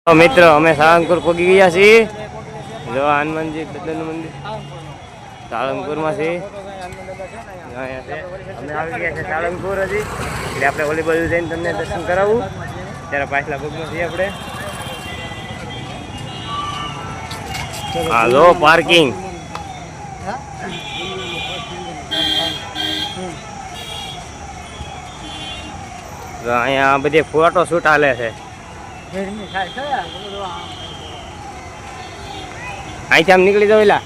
તો મિત્રો અમે સાળંગપુર પહોંચી ગયા છીએ. જો હનુમાનજી દાદાનું મંદિર સાળંગપુરમાં છે. અમે આવી ગયા છે સાળંગપુર હજી એટલે આપણે ઓલી બાજુ જઈને તમને દર્શન કરાવવું. ત્યારે પાછલા પગમાં છીએ આપણે. હાલો પાર્કિંગ. અહીંયા બધી ફોટો શૂટ હાલે છે. અહીંથી આમ નીકળી જાવ. એલા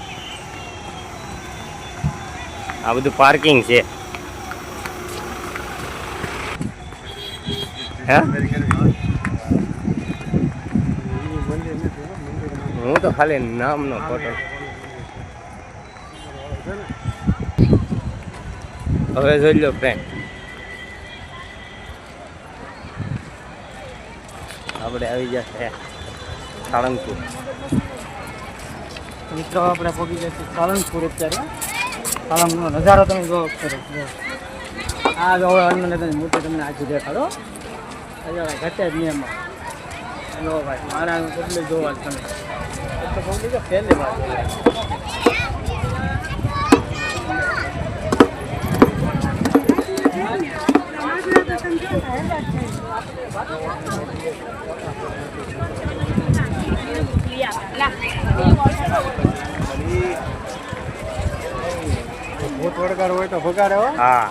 આ બધું પાર્કિંગ છે. હે હું તો ખાલી નામનો ફોટો. હવે જોઈ લો ફ્રેન્ડ, આપણે આવી જશે સાળંગપુર. મિત્રો આપણે પહોંચી જશે સાળંગપુર. અત્યારે સાળંગપુરનો નજારો તમે જો કરો. આ જો હનુમાન મૂર્તિ તમને આખી દેખાડો. ઘટે જ નહીં એમાં. લો ભાઈ મારા કેટલે જોવા તમે તો પહોંચી ગયો પહેલી વાર. ભૂત વળગાર હોય તો ભગાડે. હા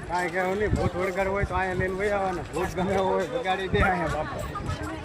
કાંઈ કહેવું નહીં. ભૂત વળગાર હોય તો અહીંયા લઈને વહી આવવાના. ભૂત ગમે હોય ભગાડી દે અહીંયા બાપા.